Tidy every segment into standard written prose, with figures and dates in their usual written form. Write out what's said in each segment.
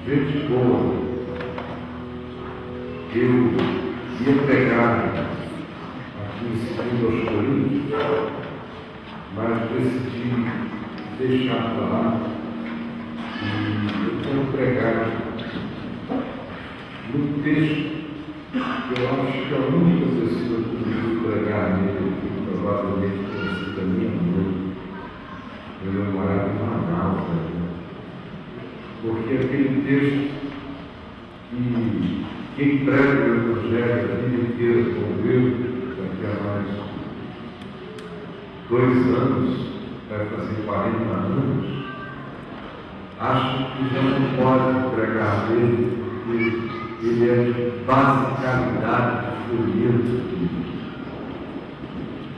gente boa, eu ia pregar aqui em 2 Coríntios, mas decidi deixar para lá e eu quero pregar no texto que eu acho que a única pessoa que podia pregar nele, que provavelmente conhecida a minha mãe, meu namorado em Manaus, porque aquele texto que quem prega o Evangelho a vida inteira como eu, daqui a mais 2 anos, vai fazer 40 anos, acho que já não pode pregar dele, porque ele é de basicalidade de folheto,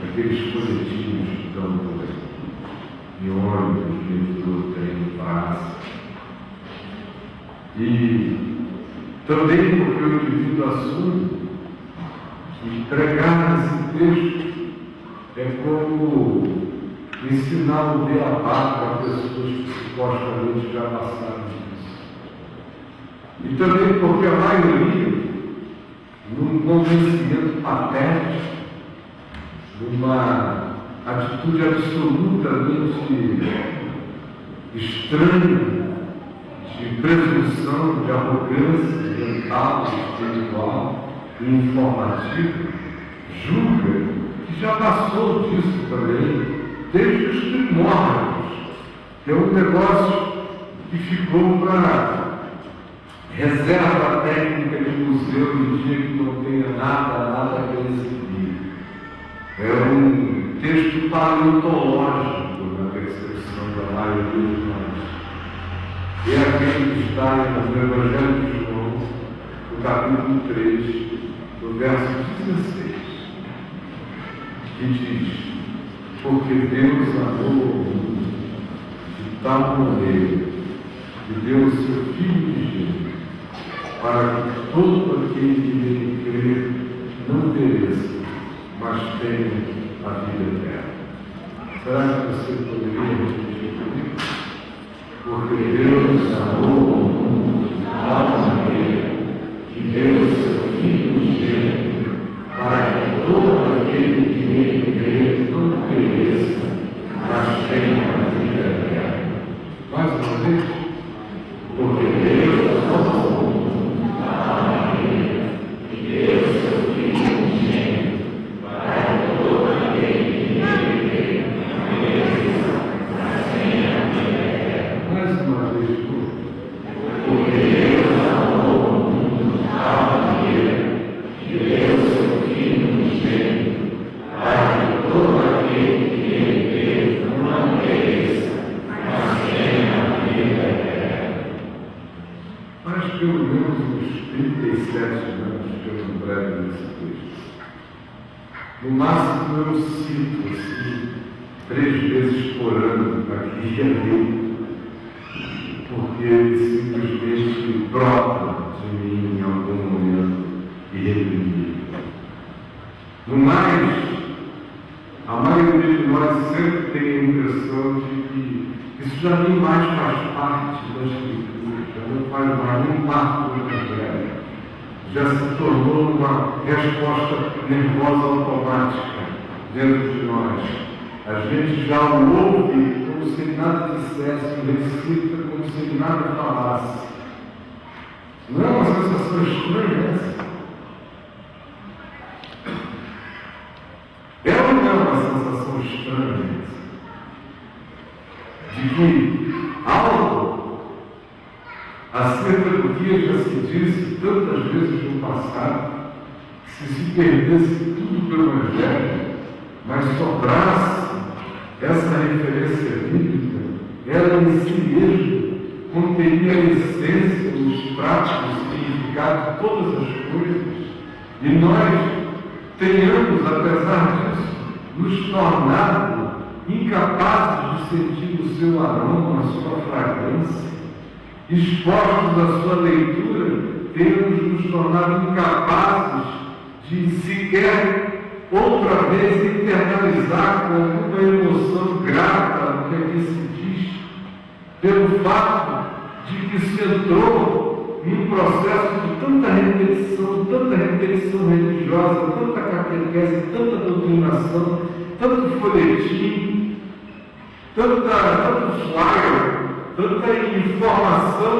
aqueles folhetinhos que estão por aí, de ônibus, metrô, trem, praça. E também porque eu divido o assunto que pregar esse texto é como ensinar o beabá para pessoas que supostamente já passaram disso. E também porque a maioria, num convencimento patético, numa atitude absolutamente estranha, de presunção, de arrogância mental, espiritual e informativa, julga que já passou disso também, desde os primórdios, que é um negócio que ficou para reserva técnica de museu no dia que não tenha nada para exibir. É um texto paleontológico na percepção da maioria de nós. É aquele que está no Evangelho de João, no capítulo 3, no verso 16, que diz: porque Deus amou o mundo de tal maneira que deu o seu Filho unigênito, para que todo aquele que nele crê não pereça, mas tenha a vida eterna. Será que você poderia repetir comigo? Porque Deus amou o mundo de tal maneira que deu o seu Filho unigênito, para que todo aquele que nele crê não pereça, mas tenha a vida eterna. Mais uma vez. Porque Deus amou o mundo de tal maneira que deu o seu Filho unigênito, para que todo aquele que nele crê não pereça, mas tenha a vida eterna. Mais uma vez, porque Deus amou o mundo de tal maneira que deu o seu Filho unigênito, para que todo aquele que nele crê não pereça, mas tenha a vida eterna. Mas pelo menos uns 37 anos que eu não prego nesse texto. No máximo eu cito assim 3 vezes por ano aqui e ali, porque ele simplesmente brota de mim em algum momento e reprimir. No mais, a maioria de nós sempre tem a impressão de que isso já nem mais faz parte da Escritura, já não faz mais nem parte do Evangelho, já se tornou uma resposta nervosa automática dentro de nós. A gente já o ouve como se nada dissesse, recita como se nada falasse. Não é uma sensação estranha essa? É ou não é uma sensação estranha de que algo acerca do que já se disse tantas vezes no passado, que se perdesse tudo pelo Evangelho, mas sobrasse essa referência bíblica, ela em si mesma conteria a essência, os práticos significados de todas as coisas, e nós tenhamos, apesar disso, nos tornado incapazes de sentir o seu aroma, a sua fragrância, expostos à sua leitura, temos nos tornado incapazes de sequer outra vez internalizar com alguma emoção grata o que aqui se diz, pelo fato de que se entrou em um processo de tanta repetição religiosa, tanta catequese, tanta doutrinação, tanto folhetim, tanto flyer, tanta informação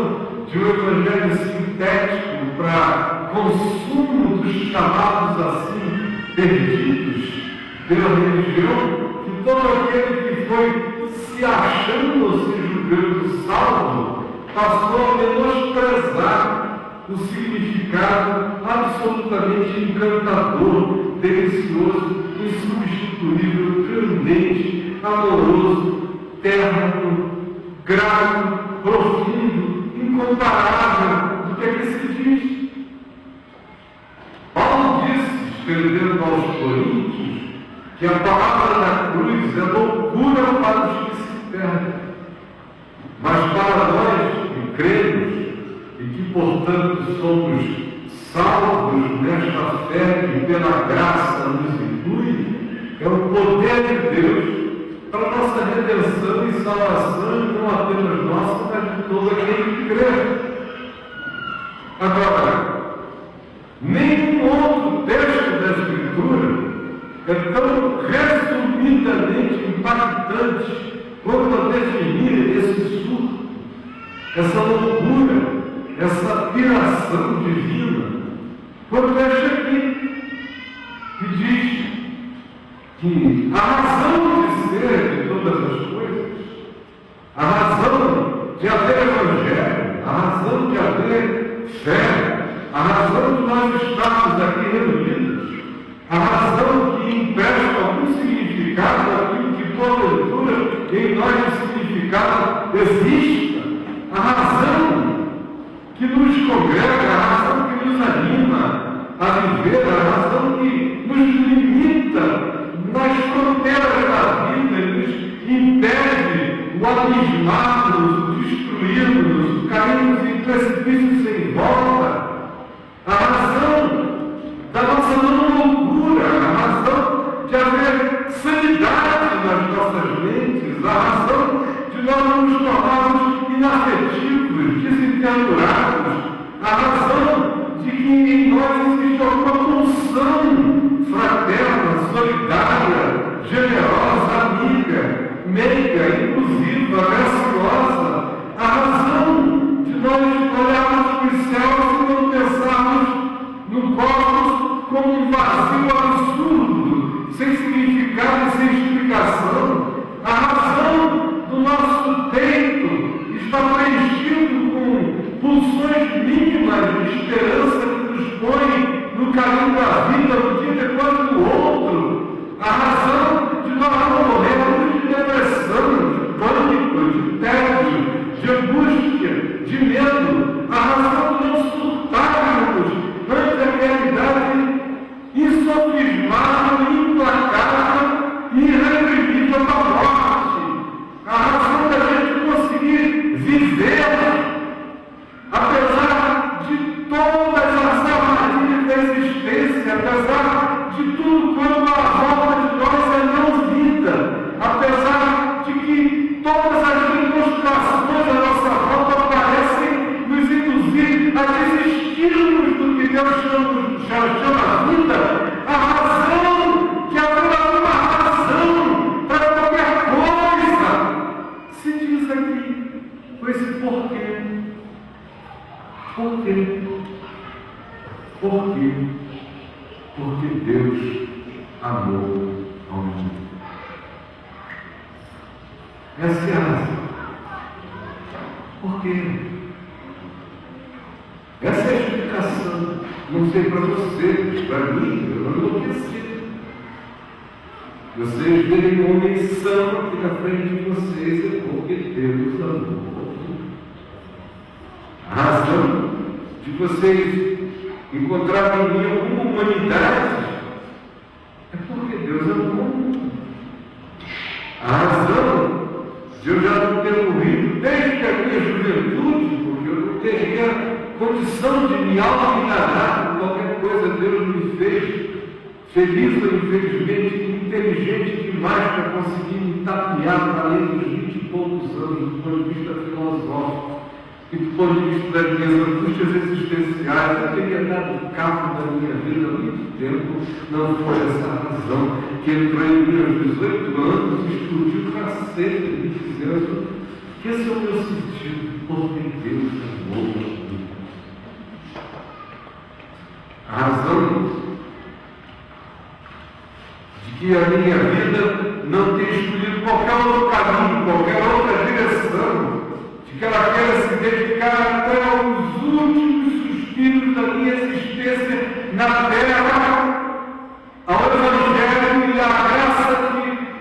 de um evangelho sintético para consumo dos chamados assim perdidos pela religião, que todo aquele que foi se achando ou se julgando salvo passou a menosprezar o significado absolutamente encantador, delicioso, insubstituível, candente, amoroso, terno, grato, profundo, incomparável do que aqui se diz. Paulo disse, escrevendo aos Coríntios, que a palavra da cruz é loucura para os que se perdem. Mas para nós que cremos e que, portanto, somos salvos nesta fé que pela graça nos inclui, é o poder de Deus para a nossa redenção e salvação, não apenas nossa, mas de todo aquele que crê. Agora, nenhum outro texto da Escritura é tão resumidamente impactante quanto a definir esse surto, essa loucura, essa piração divina, quanto este aqui, que diz que a razão de ser de todas as coisas, a razão de haver evangelho, a razão de haver fé, a razão de nós estarmos aqui reunidos, a razão que empresta algum significado àquilo que porventura em nós o significado exista, a razão que nos congrega, a razão que nos anima a viver, a razão que nos limita nas fronteiras da vida, nos impede o abismarmos, o destruirmos, o cairmos em precipícios sem volta, a razão da nossa não loucura, a razão de haver sanidade nas nossas mentes, a razão de nós não nos tornarmos inafetivos, desentendurados, a razão de que em nós existe alguma pulsão fraterna, solidária, generosa, amiga, meiga, inclusiva, graciosa, a razão de nós olharmos para os céus e não pensarmos no cosmos como um vazio absurdo, sem significado e sem explicação, a razão do nosso peito está preenchido com pulsões mínimas de esperança que nos põe no caminho da vida, um dia depois do outro, a razão de nós não morrermos de depressão, de pânico, de tédio, de angústia, de medo, a razão de não surtarmos ante a realidade insofismável, implacável e irreprimível da morte, a razão da gente conseguir viver, apesar de todas as armadilhas da existência, apesar de tudo quanto a volta de nós é não vida, apesar de que todas as demonstrações à nossa volta parecem nos induzir a desistirmos do que Deus chama vida, a razão que haverá alguma razão para qualquer coisa se diz aqui com esse porquê. Por quê? Por quê? Porque Deus amou ao mundo. Essa é a razão. Por quê? Essa é a explicação. Não sei para você, para mim, eu não enlouqueci. Vocês verem uma menção aqui na frente de vocês, é porque Deus amou. A razão de vocês encontrarem em mim alguma humanidade é porque Deus amou o mundo. A razão de eu já não ter morrido desde a minha juventude, porque eu não teria condição de me auto-enganar por qualquer coisa Deus me fez, feliz ou infelizmente, inteligente demais para conseguir me tapear para além dos 20 e poucos anos, do ponto de vista filosófico. E do ponto de vista das minhas angústias existenciais, eu teria dado cabo da minha vida há muito tempo, não foi essa razão que entrou em meus 18 anos e explodiu para sempre, me dizendo que esse é o meu sentido, porque Deus amou a vida. A razão de que a minha vida não tem escolhido qualquer outro caminho, qualquer outra direção, de que ela quer se dedicar até os últimos suspiros da minha existência na terra, ao Evangelho e à graça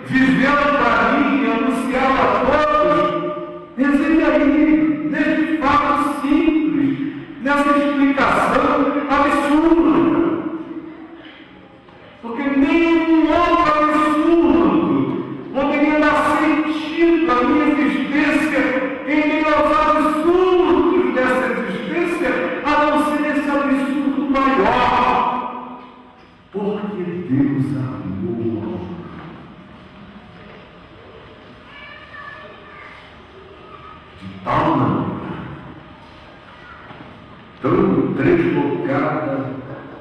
que viveu para mim e anunciava a todos, reside aí, neste fato simples, nessa explicação absurda. Porque nenhum outro absurdo poderia dar sentido à minha existência em meio aos absurdos dessa existência, a não ser esse absurdo maior. Porque Deus amou. De tal maneira, tão transbocada,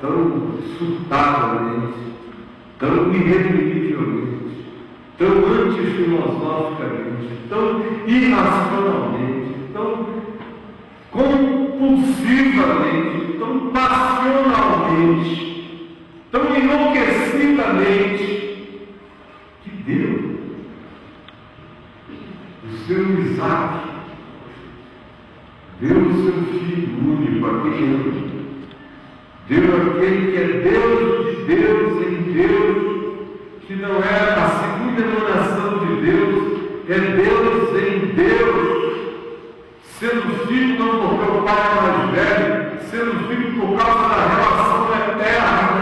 tão surtadamente, tão irreduzivelmente, tão antifilosoficamente, tão irracionalmente, tão compulsivamente, tão passionalmente, tão enlouquecidamente, que deu o seu Isaac, deu o seu Filho único, aquele deu aquele que é Deus de Deus em Deus, que não é a segunda emanação de Deus, é Deus em Deus, sendo filho não porque o Pai é mais velho, sendo filho por causa da relação eterna,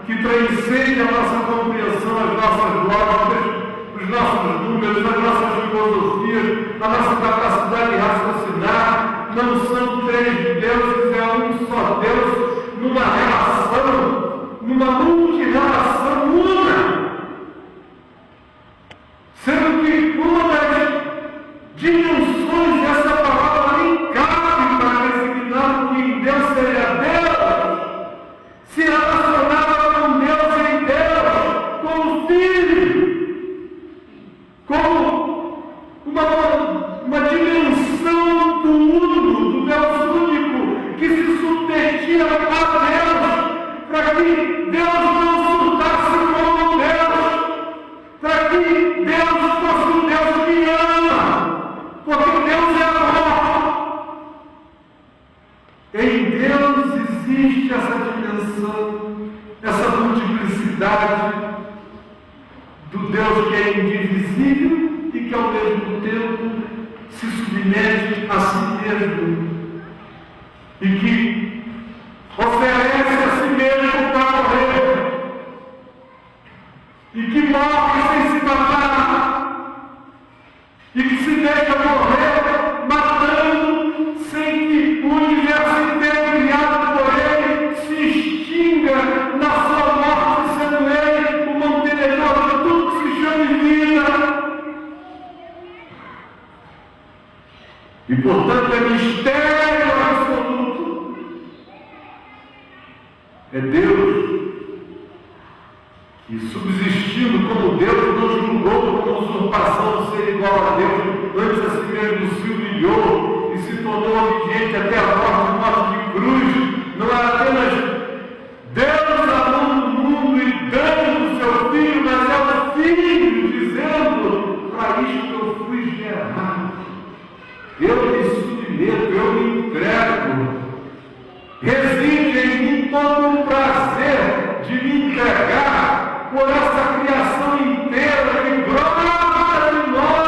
que transcende a nossa compreensão, as nossas lógicas, os nossos números, as nossas filosofias, a nossa capacidade de raciocinar. Não são três deuses, é um só Deus, numa relação, numa multirrelação una. Sendo que uma das dimensões dessa palavra nem cabe para designar que em Deus seja Deus, se relacionava com Deus em Deus, como Filho, como uma dimensão do uno, do Deus único, que se submetia a Deus, para que Deus não surtasse como Deus, para que Deus fosse um Deus que ama, porque Deus é amor. Em Deus existe essa dimensão, essa multiplicidade do Deus que é indivisível e que ao mesmo tempo se submete a si mesmo e que oferece a si mesmo para morrer e que morre sem se matar e que se deixa morrer matando sem que o universo inteiro criado por ele se extinga na sua morte, sendo ele o mantenedor de tudo que se chama de vida. E portanto é mistério absoluto. É Deus que, subsistindo como Deus, não julgou como usurpação ser igual a Deus, antes a si mesmo se humilhou e se tornou obediente até a morte de cruz. Não é apenas Deus amando o mundo e dando o seu Filho, mas é o Filho dizendo: para isto eu fui gerado. Eu me submeto, eu me entrego. Reside em mim todo o prazer de me entregar por essa criação inteira que brota de nós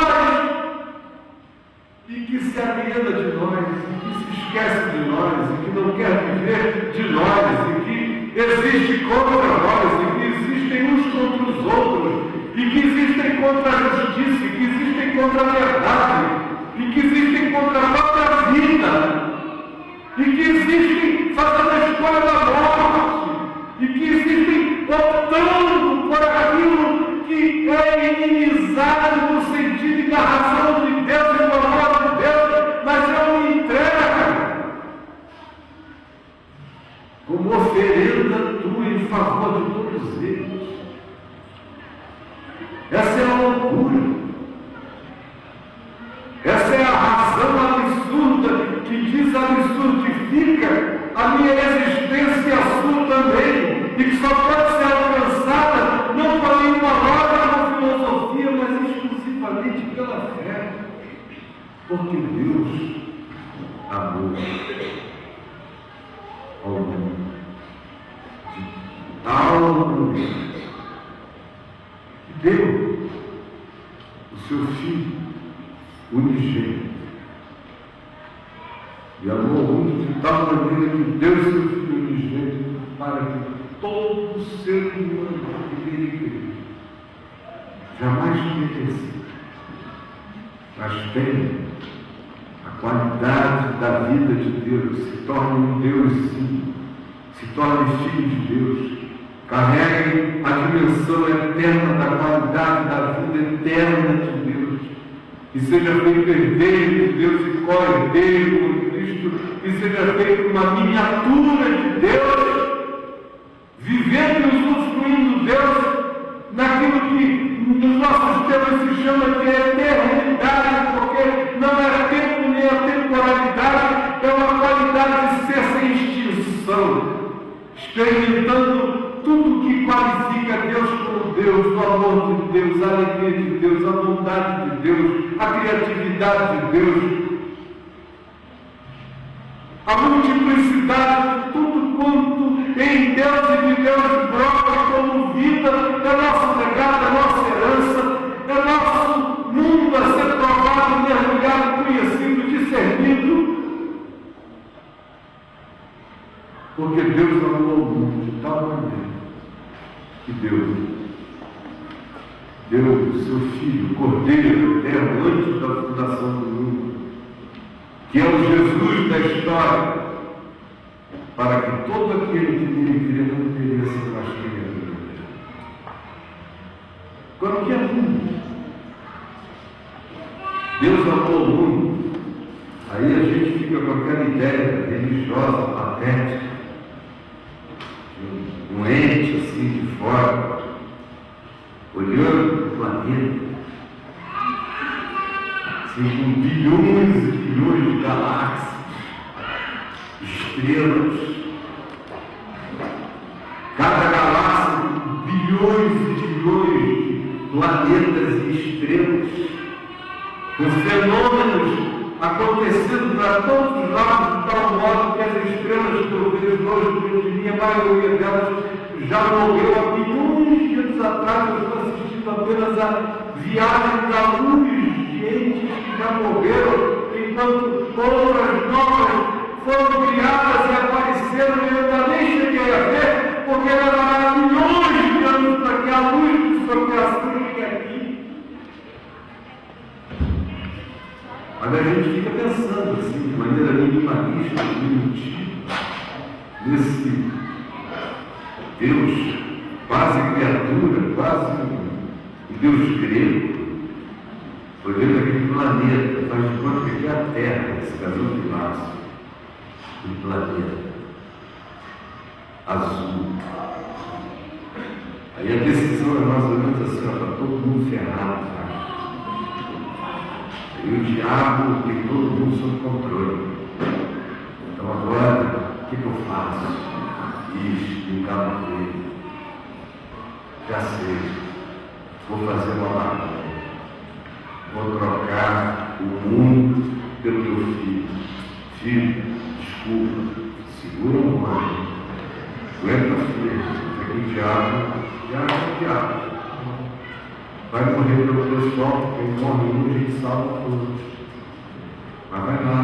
e que se aliena de nós, e que se esquece de nós, e que não quer viver de nós, e que existe contra nós, e que existem uns contra os outros, e que existem contra a justiça, e que existem contra a verdade, e que existem contra a própria vida, e que existem fazendo a escolha da morte, e que existem optando por aquilo que é inimizade no sentido da razão de Deus e do amor de Deus, mas eu me entrego como oferenda tua em favor de todos eles. Essa é a loucura. Essa é a razão absurda que absurdifica a minha existência e a sua também, e que só pode ser alcançada não por nenhuma lógica ou filosofia, mas exclusivamente pela fé. Porque Deus amou ao mundo de tal maneira que deu o seu Filho unigênito. E amou o mundo de tal maneira que deu o seu Filho unigênito para que todo ser humano que nele crê jamais pereça, mas tenha a qualidade da vida de Deus, se torne um Deusinho, se torne filho de Deus, carregue a dimensão eterna da qualidade da vida eterna de Deus, e seja feito herdeiro de Deus e co-herdeiro com Cristo, e seja feito uma miniatura de Deus, vivendo e usufruindo Deus naquilo que nos nossos tempos se chama de eternidade, porque não é tempo nem a temporalidade, é uma qualidade de ser sem extinção, experimentando tudo que qualifica Deus como Deus, o amor de Deus, a alegria de Deus, a bondade de Deus, a criatividade de Deus, a multiplicidade de tudo quanto em Deus e de Deus brota como vida, é nosso legado, é nossa herança, é nosso mundo a ser provado, mergulhado, conhecido, discernido. Porque Deus amou o mundo de tal maneira que deu o seu Filho, o Cordeiro eterno, antes da fundação do mundo, que é o Jesus da história, para que todo aquele que nele crê não pereça, mas tenha vida eterna. Qualquer mundo. Deus amou o mundo. Aí a gente fica com aquela ideia religiosa, patética, de um ente assim de fora, olhando para o planeta, assim, com bilhões e bilhões de galáxias, estrelas, cada galáxia com bilhões e bilhões de planetas e estrelas, com fenômenos acontecendo para todos os lados, de tal modo que as estrelas que eu vejo hoje, a maioria delas já morreu há bilhões de anos atrás. Eu estou assistindo apenas a viagem da luz de entes que já morreram, enquanto outras novas foram criadas e apareceram, e eu ainda nem cheguei a ver, porque era milhões de anos para que a luz de sua criação chegue aqui. Mas a gente fica pensando assim, de maneira minimalista, primitiva, nesse Deus quase criatura, quase um Deus grego, olhando aquele planeta, faz de conta que aqui é a Terra, esse caminho de Márcio, um planeta azul. Aí a decisão é mais ou menos assim, ó, está todo mundo ferrado, tá? E o diabo tem todo mundo sob controle. Então agora, o que eu faço? Isso, me calma dele. Já sei, vou fazer uma batalha. Vou trocar o mundo pelo meu filho. Filho, desculpa, segura o mano. Aguenta firme, porque o diabo é o diabo. Vai morrer pelo pessoal, porque ele morre um, a gente salva todos. Mas vai lá,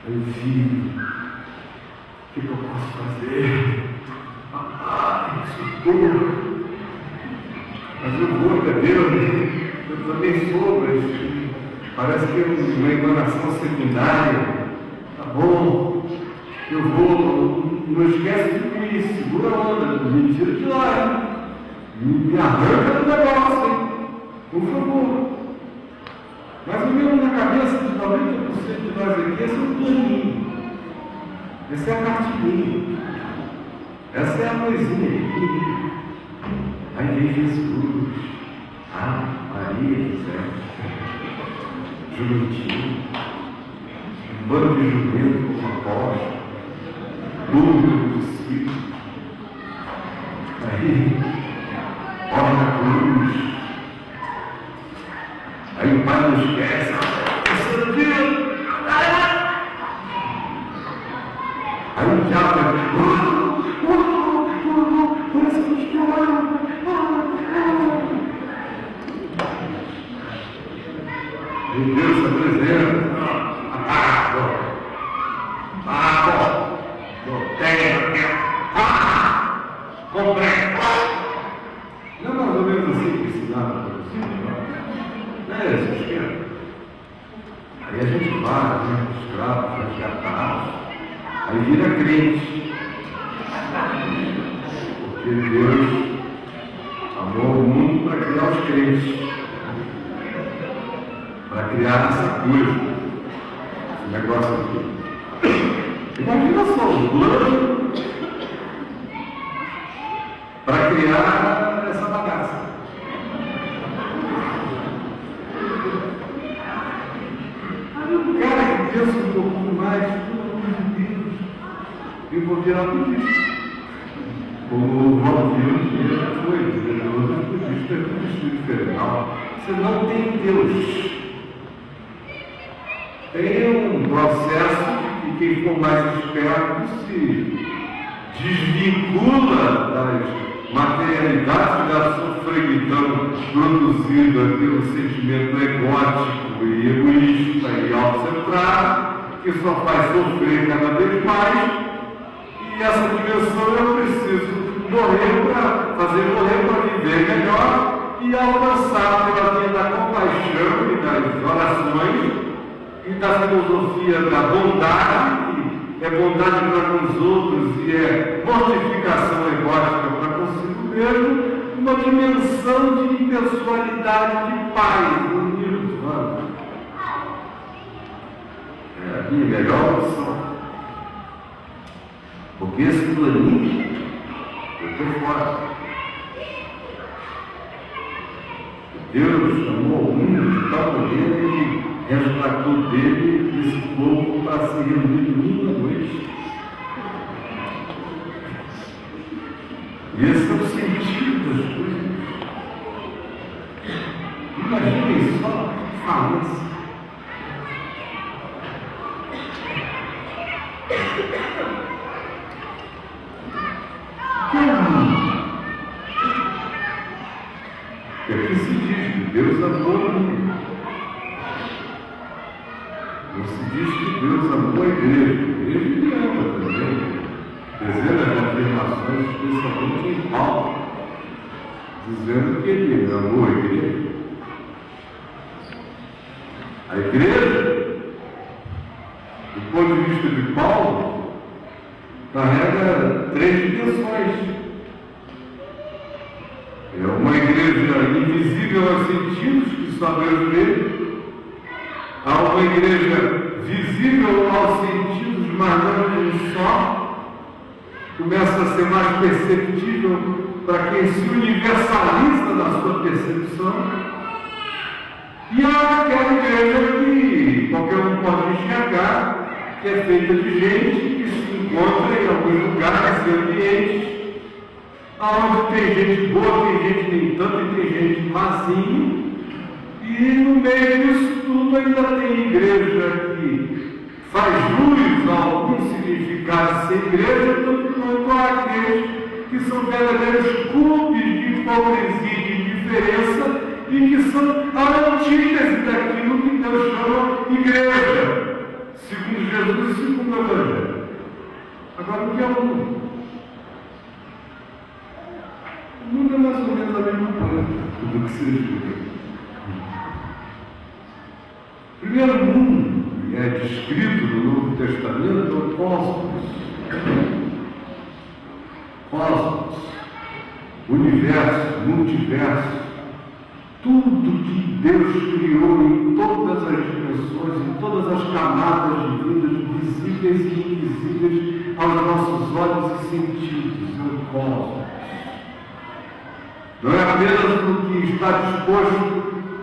meu filho, o que eu posso fazer? Socorro! Mas eu vou, é Deus, eu também sou, mas parece que é uma enganação secundária. Tá bom, eu vou, não esquece de mim, segura a onda, me tira de lá, hein? Me arranca do negócio, hein? Por favor. Mas o meu na cabeça de 90% de nós aqui, esse é um planinho. Essa é a cartilinha. Essa é a coisinha aqui. Aí vem Jesus. Maria, José, jumentinho, um bando de jumento com uma tocha, burro do circo. Aí, olha na cruz. Aí o pai não esquece. Aí o diabo e Deus se apresenta. Não é mais ou menos assim que ensinava para você? Não é esse esquema? Aí a gente vai, né, escravo, resgatados, aí vira crente. Porque Deus amou o mundo para criar os crentes. Para criar essa coisa, esse negócio aqui. Imagina só o plano para criar essa bagaça. Aí o cara que pensa um pouquinho mais, pelo amor de Deus, eu vou virar budista. Como o Valdir já foi, o budista é tudo Distrito Federal. Você não tem Deus. Tem um processo que quem for mais esperto se desvincula das materialidades da sofreguidão produzida pelo sentimento egótico e egoísta e autocentrado, que só faz sofrer cada vez mais, e essa dimensão eu preciso morrer para fazer morrer para viver melhor e alcançar pela via da compaixão e das orações e da filosofia da bondade, que é bondade para com os outros e é mortificação egótica para consigo mesmo, uma dimensão de impessoalidade de paz no nirvana. É a minha melhor opção. Porque esse planinho, eu estou fora. Deus chamou o mundo de tal maneira que resgatou dele esse povo para se reunir domingo à noite. E esse é o sentido das coisas. Imaginem só falência. É que se diz que Deus amou o mundo. Não se diz que Deus amou a igreja. A igreja ele ama também. Dezenas de afirmações, especialmente em Paulo, dizendo que ele amou a igreja. A igreja, do ponto de vista de Paulo, carrega três dimensões. É uma igreja invisível aos sentidos, que só Deus vê. Há uma igreja visível aos sentidos, mas não de um só. Começa a ser mais perceptível para quem se universaliza na sua percepção. E há aquela igreja que qualquer um pode enxergar, que é feita de gente que se encontra em alguns lugares e ambientes, onde tem gente boa, tem gente nem tanto e tem gente mazinha, e no meio disso tudo ainda tem igreja que faz jus a algum significado de ser igreja, tanto quanto aqueles que são verdadeiros clubes de hipocrisia e de indiferença e que são a antítese daquilo que Deus chama igreja, segundo Jesus e segundo o Evangelho. Agora, o que é o mundo? O mundo é mais ou menos a mesma coisa do que se explica. O primeiro mundo, que é descrito no Novo Testamento, é o cosmos. Cosmos, universo, multiverso, tudo que Deus criou em todas as dimensões, em todas as camadas de vida, visíveis e invisíveis, aos nossos olhos e sentidos no cosmos. Não é apenas no que está disposto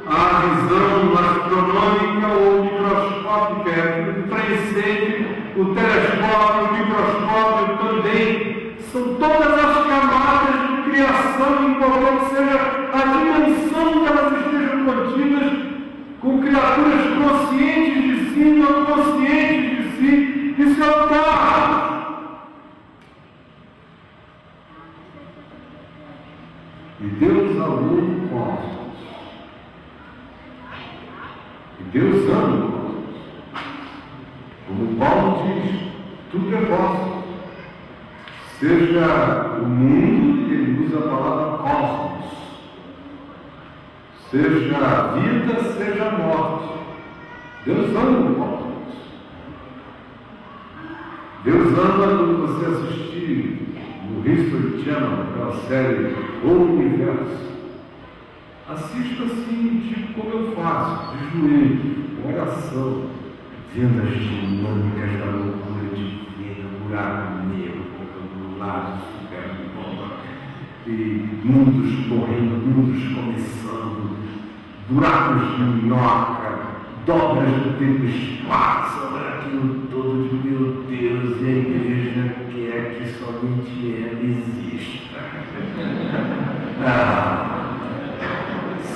à visão astronômica ou microscópica, é aquilo que transcende o telescópio, o microscópio também. São todas as camadas de criação, em qualquer que seja a dimensão que elas estejam contidas, com criaturas conscientes de si, não conscientes de si. Isso é o cosmos. E Deus amou o cosmos. E Deus ama o cosmos. Como Paulo diz, tudo é vosso. Seja o mundo, e ele usa a palavra cosmos. Seja a vida, seja a morte. Deus ama o cosmos. Deus ama quando você assistir no History Channel, aquela série O Universo. Assista assim, tipo como eu faço, de joelho, com oração, vendo as dinâmicas da loucura de ver o buraco negro do lado supernova, e mundos correndo, mundos começando, buracos de minhoca, dobras do tempo e espaço, aquilo todo de meu Deus, e a igreja quer que somente ela exista.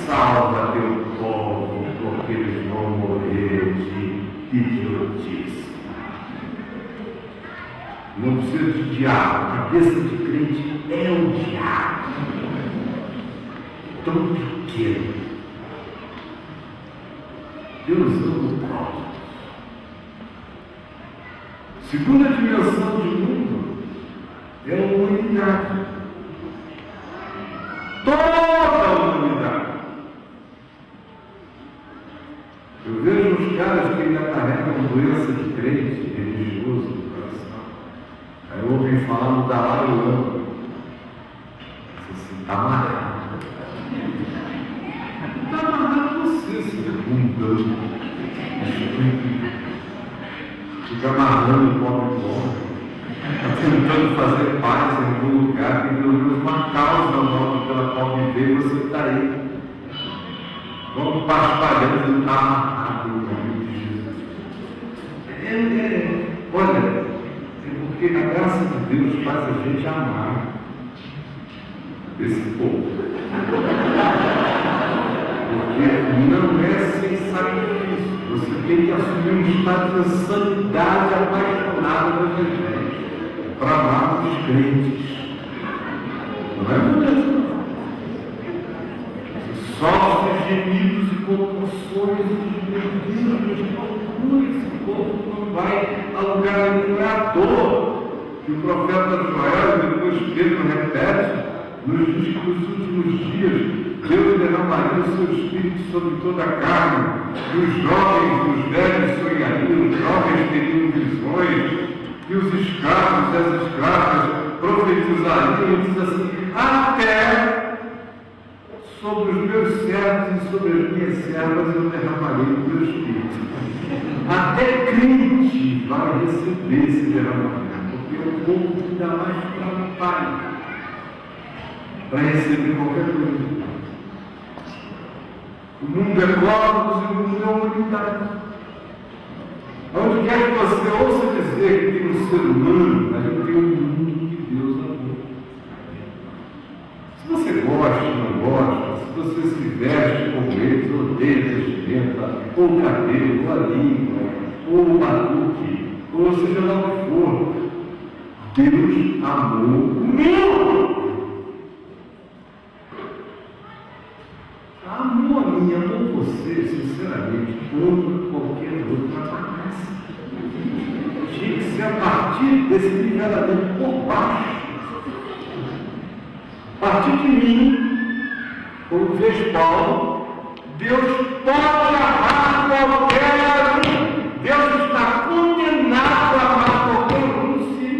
Salva teu povo, porque eles vão morrer de idiotice. Não precisa de diabo, a cabeça de crente é o diabo. Tão pequeno. Deus ama o cosmos. Segunda dimensão de mundo é a humanidade. Toda a humanidade. Eu vejo os caras que ainda carregam doença de crente, religioso no coração. Aí ouvem falar no Dalai Lama. Você está amarrado. Está amarrado você, seu mundano. Fica amarrando o pobre pobre. Está tentando fazer paz em algum lugar, tem pelo menos uma causa nova pela qual viver, você está aí. Vamos paspalhando, não está amarrado no nome de Jesus. Olha, é porque a graça de Deus faz a gente amar esse povo. Porque não é sem sacrifício. Você tem que assumir um estado de santidade apaixonada do Evangelho para amar os crentes. Não é mesmo? Sofre gemidos e compulsões e meu Deus, esse povo não vai a lugar nenhum. É à toa que o profeta Joel, depois Pedro repete, nos diz que nos últimos dias Deus derramaria o seu Espírito sobre toda a carne, e os jovens, os velhos sonhariam, os jovens teriam visões, e os escravos e as escravas profetizariam, e diz assim, até sobre os meus servos e sobre as minhas servas eu derramarei o meu Espírito. Até crente vai receber esse derramamento, porque o povo ainda mais trabalha para receber qualquer coisa. O mundo é cosmos e o mundo é humanidade. Onde quer que você ouça dizer que tem um ser humano, a gente tem um mundo que Deus amou. Se você gosta ou não gosta, se você se veste como eles, odeia a vestimenta, ou o cabelo, ou a língua, ou o batuque, ou seja lá o que for, Deus amou o mundo. Amor a mim, amor você, sinceramente, como qualquer outra promessa. Tinha que ser a partir desse nivelamento por baixo. A partir de mim, como fez Paulo, Deus pode amar qualquer um. Deus está condenado a amar qualquer um, sim.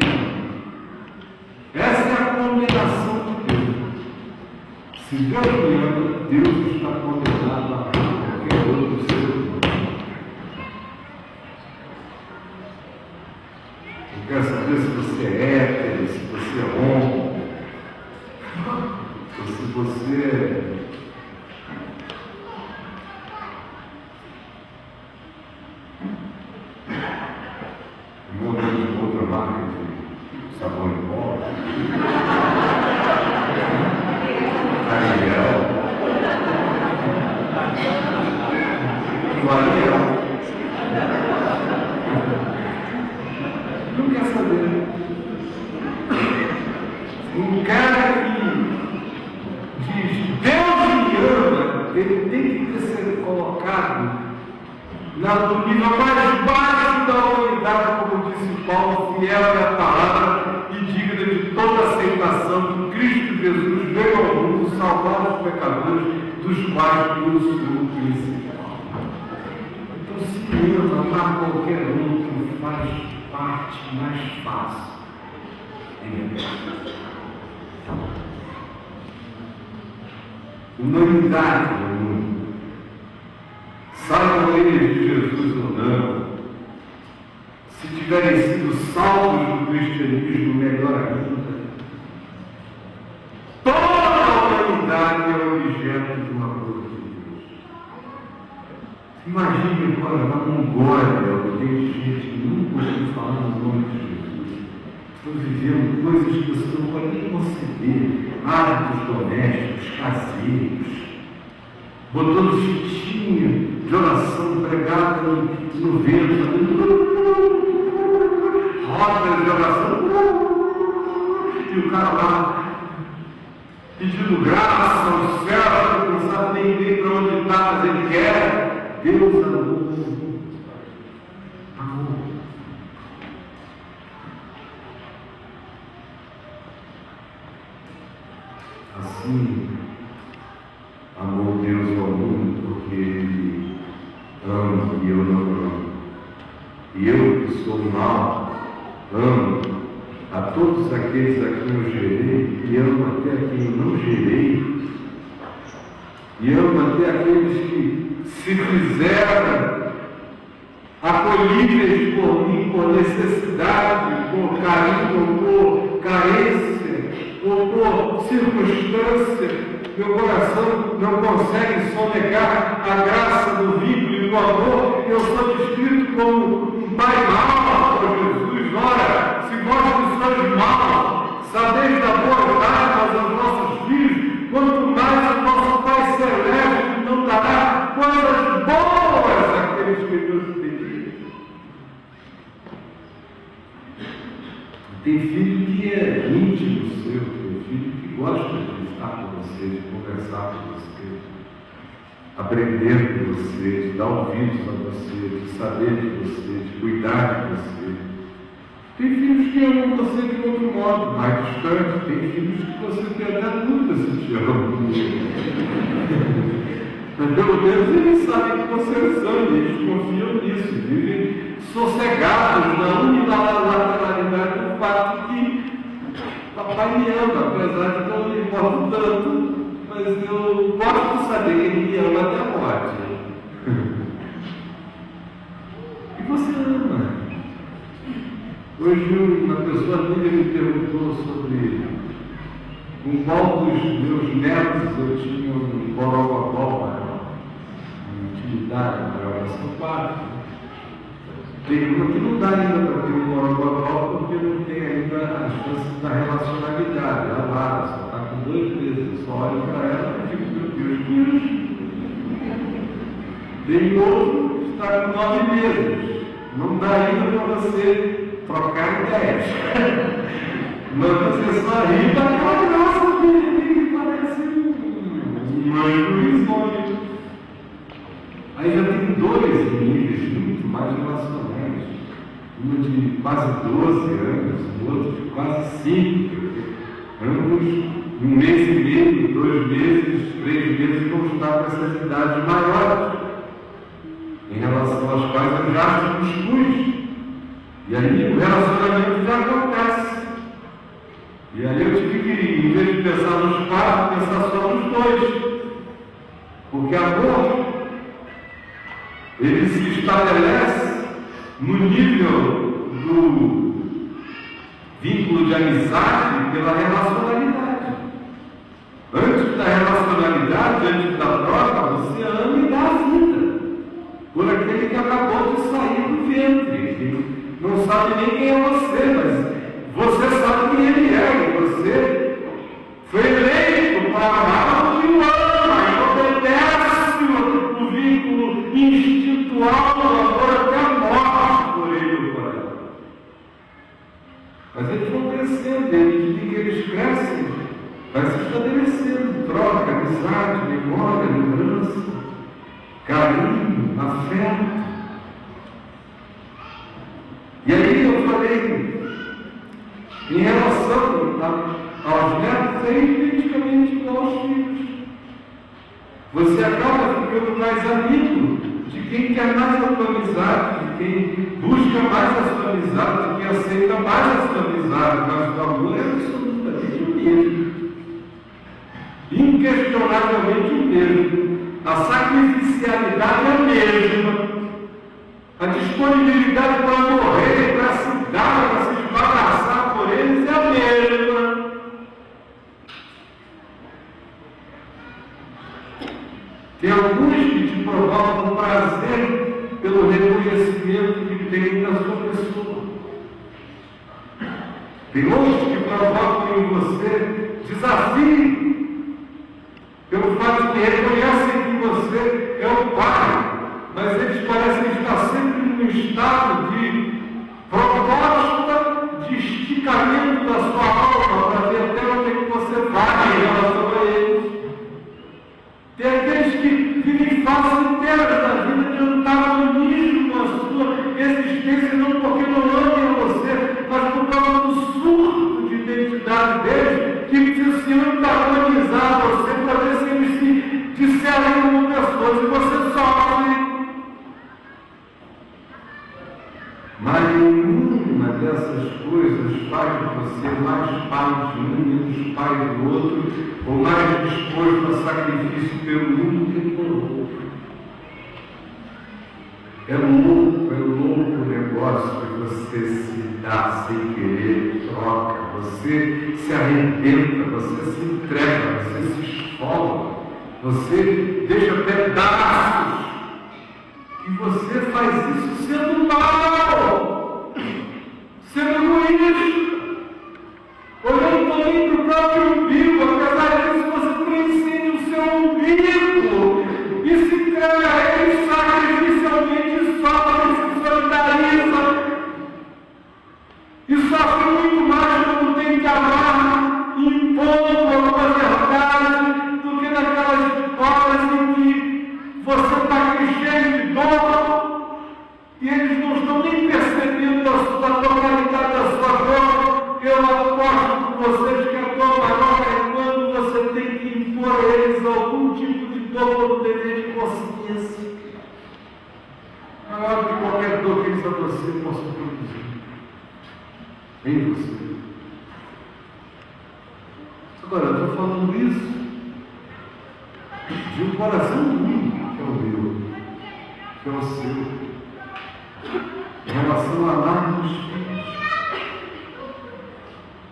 Essa é a condenação de Deus. Se Deus me ama, Deus está condenado a qualquer outro ser humano. Não quero saber se você é hétero, se você é homo, ou se você de outra marca de sabão em pó, Ariel, não quer saber. Um cara que diz Deus me ama, ele tem que ser colocado no nível mais baixo da humanidade, como disse Paulo, fiel à palavra e digna de toda aceitação, que Cristo Jesus veio ao mundo salvar os pecadores, dos quais eu sou o principal. Então, se eu amar qualquer um que faz parte mais fácil, humanidade no mundo, saibam eles de Jesus ou não, se tiverem sido salvos do cristianismo, melhor ainda. Toda a humanidade é objeto do amor de Deus. Imagine agora na Mongólia, alguém de gente que nunca ouviu falar no nome de Jesus. Estão vivendo coisas que você não pode nem conceber, hábitos domésticos, caseiros, botando fitinha de oração pregada no vento, rodas de oração, e o cara lá pedindo graça ao céu, não sabe nem bem para onde está, mas ele quer. Deus amor. Assim, amou Deus ao mundo porque Ele ama e eu não amo. E eu que sou mau, amo a todos aqueles a quem eu gerei e amo até a quem eu não gerei. E amo até aqueles que se fizeram acolhíveis por mim, por necessidade, por carinho, por carência, ou por circunstância. Meu coração não consegue sonegar a graça do vínculo e do amor. Eu sou descrito como um pai mau por Jesus. Ora, se vós que sois maus, sabeis dar boas dádivas aos vossos filhos, quanto mais o vosso Pai Celeste não dará coisas boas àqueles que Deus pediu. Tem filho que é íntimo seu, tem filho que gosta de estar com você, de conversar com você, aprender com você, de dar ouvidos a você, de saber de você, de cuidar de você. Tem filhos que amam você de outro modo, mais distante. Tem filhos que você tem até dúvida se te amam. Mas pelo menos eles sabem que você ama, eles confiam nisso, vivem sossegados na unilateralidade do fato que papai me ama, apesar de não me importo tanto, mas eu gosto de saber que ele me ama até a morte. E você ama. Hoje uma pessoa amiga me perguntou sobre com qual dos meus netos eu tinha um borobobó, uma utilidade para oração básica. Tem uma que não dá ainda para ter um borobobó porque não tem ainda as chances da relacionalidade. Ela lá, só está com 2 meses, só olho para ela e digo, meu Deus, tem outro que está com 9 meses. Não dá ainda para você trocar ideias. Mas você só ri daquela graça dele que parece um anjo risonho. Aí já tem 2 níveis muito mais relacionais. Uma de quase 12 anos, o outro de quase 5. Ambos 1 mês e meio, 2 meses, 3 meses vão estar com essas idades maiores, em relação às quais eu já se cuscuz. E aí o relacionamento já acontece. E aí eu tive que, em vez de pensar nos 4, pensar só nos 2. Porque amor, ele se estabelece no nível de amizade pela relacionalidade. Antes da relacionalidade, antes da troca, você ama e dá a vida por aquele que acabou de sair do ventre, que não sabe nem quem é você, mas você sabe quem ele é, e você foi eleito para amar e o ama, e obedece o vínculo instintual do amor até a morte por ele. Mas eles vão crescendo, e à medida que eles crescem, vai se estabelecendo troca, amizade, memória, lembrança, carinho, afeto. E aí eu falei, em relação aos netos, é identicamente igual aos filhos. Você acaba ficando mais amigo de quem quer mais a sua amizade, de quem busca mais a sua amizade, de quem aceita mais a sua amizade, mas o amor é absolutamente o mesmo. Inquestionavelmente o mesmo. A sacrificialidade é a mesma. A disponibilidade para morrer, para se dar, para se esbagaçar por eles é a mesma. Tem alguns que te provocam prazer pelo reconhecimento que tem da sua pessoa. Tem outros que provocam em você desafio pelo fato de que reconhecem que você é o Pai, mas eles parecem estar sempre num estado de proposta de esticamento da sua alma para ver até onde é que você vai em relação a eles. Tem aqueles que vivem fases inteiras da vida que não estavam no início com a sua existência, não porque não amem a você, mas por causa do surto de identidade deles, que precisam antagonizar você para ver se eles se disserem como pessoas, e você sofre. Mas nenhuma dessas coisas faz de você mais pai de um, menos pai do outro, ou mais disposto a sacrifício pelo um que pelo outro. É louco o negócio que você se dá sem querer, troca, você se arrebenta, você se entrega, você se esfola, você deixa pedaços. E você faz isso sendo mal, sendo egoísta, olhando também para o próprio umbigo. Apesar disso, você transcende o seu umbigo e se entrega a ele sacrificialmente, sofre, se solidariza e sofre muito mais quando tem que amar e impor alguma verdade do que naquelas horas em que você está cheio de dor e eles não estão nem percebendo a totalidade da sua dor. Eu aposto com vocês que a dor maior é quando você tem que impor a eles algum tipo de dor pelo dever de consciência, maior do que qualquer dor que eles a você possam produzir em você. Agora, eu estou falando isso de um coração único, que é o meu, que é o seu, em relação a amar os filhos.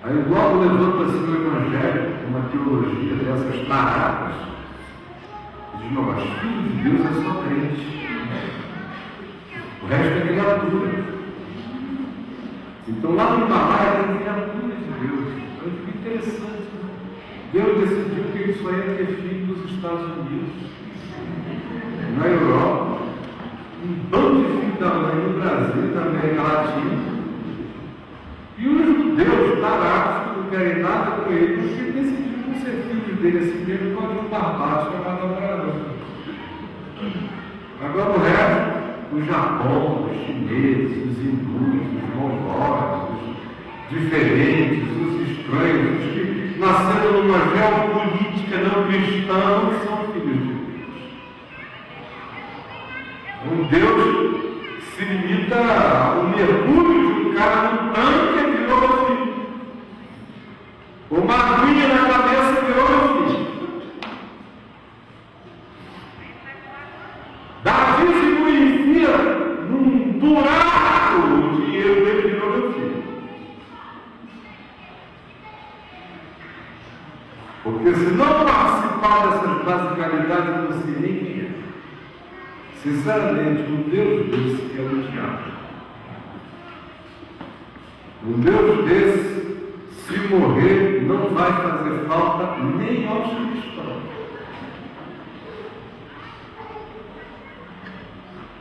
Aí logo levanta-se no Evangelho uma teologia dessas taradas. Diz, não, mas filho de Deus é só crente. O resto é criatura. Então lá no Himalaia tem criatura de Deus. Então fica interessante. Deus decidiu que ele só ia ter filho nos Estados Unidos, na Europa, um bando de filhos da mãe no Brasil, na América Latina, e os judeus tarados que não querem nada com ele, porque decidiram ser filhos dele assim mesmo, com um barbado chamado Abraão. Agora o resto, o Japão, os chineses, os hindus, os mongóis, os diferentes, os estranhos, os que nasceram numa geopolítica não cristã, são filhos de Deus. Um Deus que se limita ao mergulho de um cara no tanque e virou filho. Uma aguinha na cabeça virou filho. Davi se conhecia num buraco, o dinheiro dele virou meu filho. Porque se não participar dessas basicalidades, eu não sei nem quem é. Sinceramente, um Deus desse que é o diabo. Um Deus desse, se morrer, não vai fazer falta nem aos cristãos.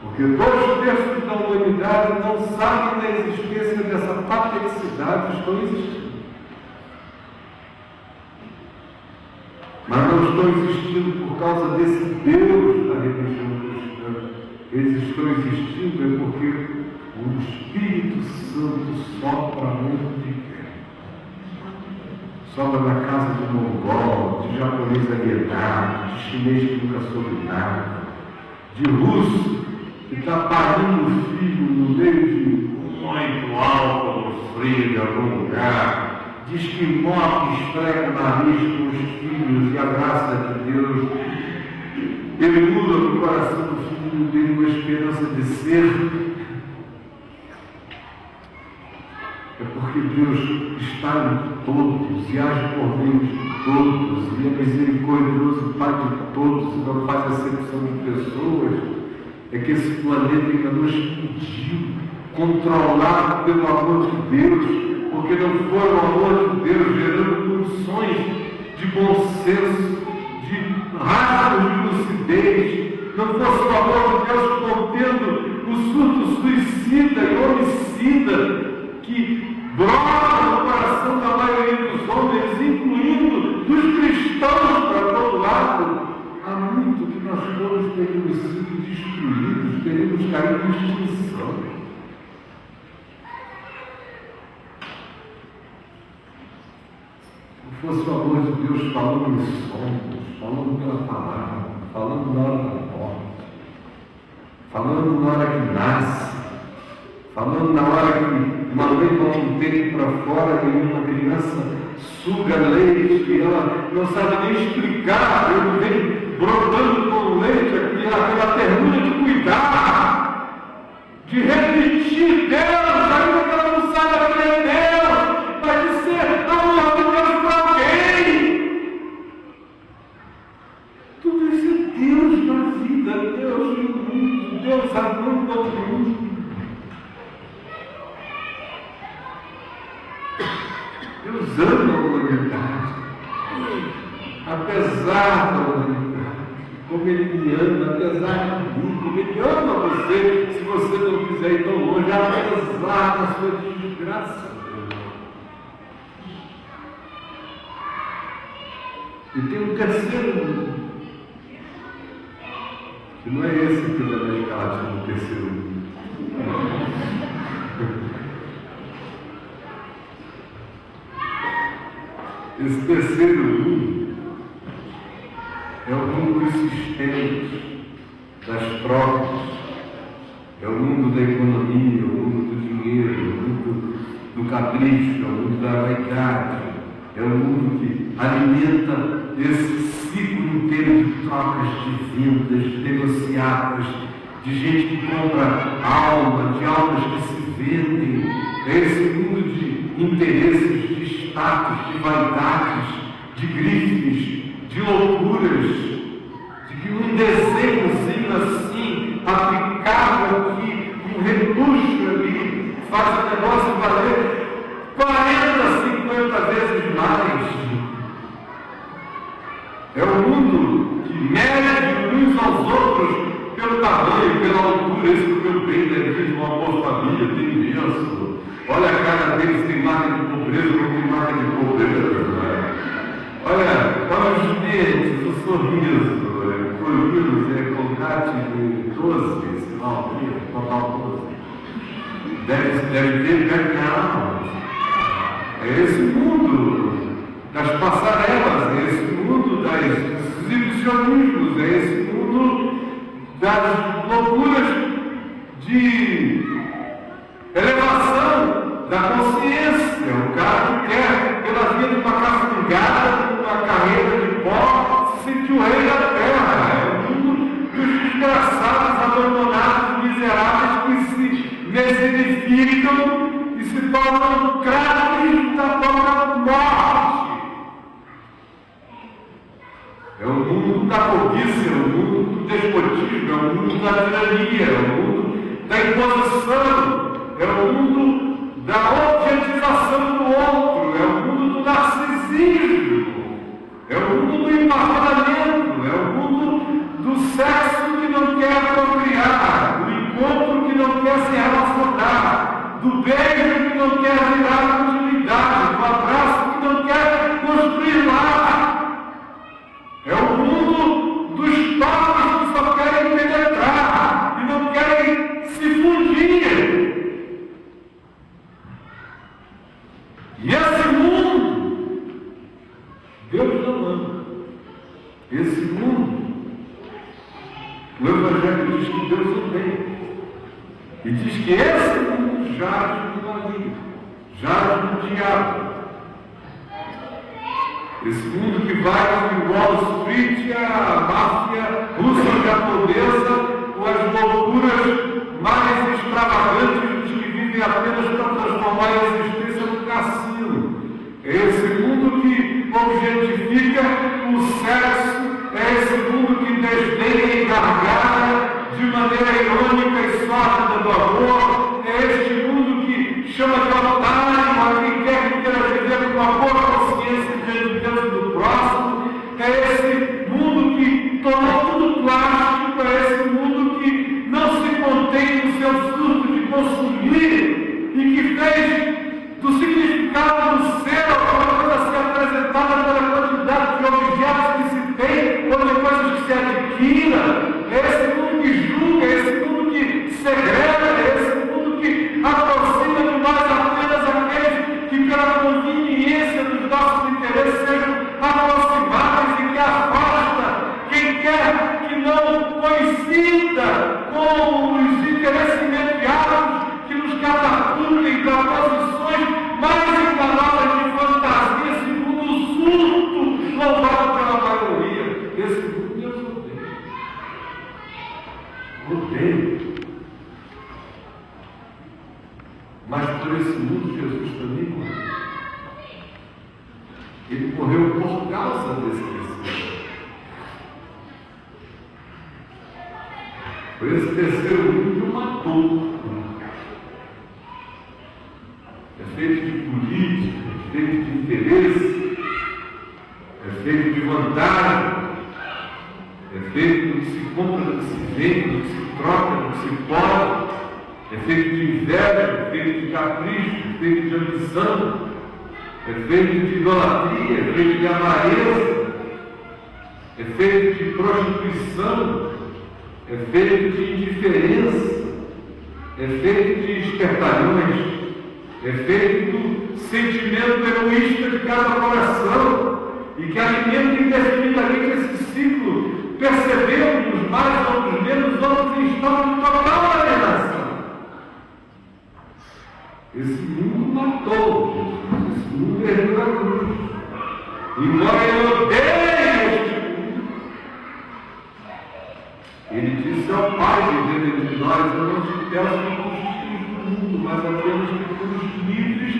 Porque 2/3 da humanidade não sabem da existência dessa patricidade, estão existindo. Mas não estão existindo por causa desse Deus da religião cristã. Eles estão existindo porque o Espírito Santo sopra onde quer. Sopra na casa de mongol, de japonês alienado, de chinês que nunca soube nada, de russo que está parindo o filho no meio de muito álcool frio de algum lugar, de esquimó que esfrega o nariz com os filhos e a graça de Deus emula no coração do filho dele uma esperança de ser. É porque Deus está em todos e age por meio de todos e é misericordioso Pai de todos e não faz acepção de pessoas. É que esse planeta ainda não explodiu, controlado pelo amor de Deus, porque não foi o amor de Deus gerando condições de bom senso, de rasgos de lucidez, não fosse o amor de Deus contendo o surto suicida e homicida que brota no coração da maioria dos homens, incluindo dos cristãos para todo lado. Há muito que nós todos teríamos sido destruídos, teríamos caído em extinção. Se fosse o amor de Deus falando em sonhos, falando pela palavra, falando na hora da morte, falando na hora que nasce, falando na hora que uma mãe bota um peito para fora e uma criança suga leite e ela não sabe nem explicar, ele vem brotando com leite, aquela ternura de cuidar, de repetir Deus, ainda que ela não saiba quem é Deus, mas de ser amor de Deus para alguém. Tudo isso é Deus na vida, Deus no mundo, Deus amando ao mundo. Deus ama a humanidade, apesar da humanidade, como Ele me ama, apesar de mim, como Ele ama você, se você não quiser ir tão longe, apesar da sua desgraça. E tem um terceiro mundo, que não é esse que da América Latina, o terceiro mundo. Esse terceiro mundo é o mundo dos sistemas, das trocas, é o mundo da economia, é o mundo do dinheiro, é o mundo do capricho, é o mundo da vaidade, é o mundo que alimenta esse ciclo inteiro de trocas, de vendas, de negociadas, de gente que compra alma, de almas que se vendem. É esse mundo de interesses, de status, de vaidades, de grifes, de loucuras, de que um desenhozinho assim, aplicado aqui, um repuxo ali, faz o negócio valer 40, 50 vezes mais. É o mundo que mede uns aos outros pelo tamanho, pela altura, esse do meu bem daqui, de uma boa família, tem imenso. Olha a cara deles, tem marca de pobreza, não tem marca de pobreza. Olha os dentes, o sorriso, colhidos, colgate de 12, sinal, total 12. Deve ter ganhado. É esse mundo das passarelas, é esse mundo dos exibicionismos, é esse mundo das loucuras de elevação da consciência. O cara que quer, pela vida de uma cafungada, uma carreira de pó, se sentir o rei da terra. É o mundo dos desgraçados, abandonados, miseráveis que se meserificam e se tornam craques da própria morte. despotismo, é o mundo da tirania, é o mundo da imposição, é o mundo da objetização do outro, é o mundo do narcisismo, é o mundo do emparelhamento, é o mundo do sexo que não quer procriar, do encontro que não quer se relacionar, do beijo que não quer virar continuidade, do abraço que não quer construir lar. É o mundo dos toques que só querem penetrar e não querem se fundir. E esse mundo, Deus não ama. Esse mundo, o Evangelho diz que Deus odeia. E diz que esse mundo jaz no maligno, jaz no diabo. Esse mundo que vai de Wall Street, a máfia russa japonesa, com as loucuras mais extravagantes dos que vivem apenas para transformar a existência no cassino. É esse mundo que objetifica o sexo, é esse mundo que desdenha e gargalha de maneira irônica e sórdida do amor, é este mundo que chama de otário a quem quer que queira viver com uma boa consciência diante do próximo, é esse mundo que tornou tudo plástico, é esse mundo que não se contém no seu surto de consumir e que fez do significado do ser uma coisa a ser apresentada pela quantidade de objetos que se tem ou de coisas que se adquira. É esse mundo que julga, é esse mundo que segrega, é esse mundo que aproxima de nós apenas aqueles que pela conveniência dos nossos interesses sejam aproximáveis e que afasta quem quer que não coincida com os interesses imediatos que nos catapultem para posições mais enganosas de fantasia, segundo o surto louvado pela maioria. Esse mundo Deus odeia. Odeia. Mas por esse mundo Jesus também morreu. Ele morreu por causa desse terceiro. Por esse terceiro mundo que o matou. É feito de política, é feito de interesse, é feito de vantagem, é feito do que se compra, do que se vende, do que se troca, do que se pode, é feito de inveja, é feito de capricho, é feito de ambição, é feito de idolatria, é feito de avareza, é feito de prostituição, é feito de indiferença, é feito de espertalhões, é feito do sentimento egoísta de cada coração e que alimenta indefinidamente esse ciclo. Percebemos mais, outros menos, outros em estado de total alienação. Esse mundo matou Jesus, esse mundo ergueu a cruz. Embora ele odeie este mundo, ele disse ao Pai, dizendo de nós: eu não te peço que conquistes do mundo, mas apenas que fomos livres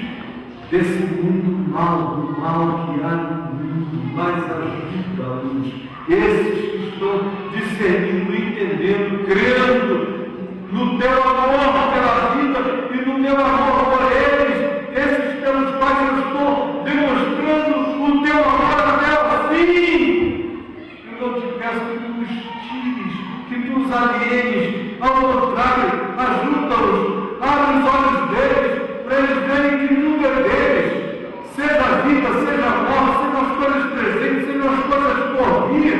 desse mundo mal, do mal que há no mundo, mas ajuda-nos, esses que estão discernindo, entendendo, crendo no teu amor pela vida e no meu amor por eles, esses pelos quais eu estou demonstrando o teu amor até o fim. Eu não te peço que tu os tires, que tu os alienes, ao contrário, ajuda-os, abre os olhos deles, para eles verem que tudo é deles, seja a vida, seja a morte, sejam as coisas presentes, sejam as coisas por vir.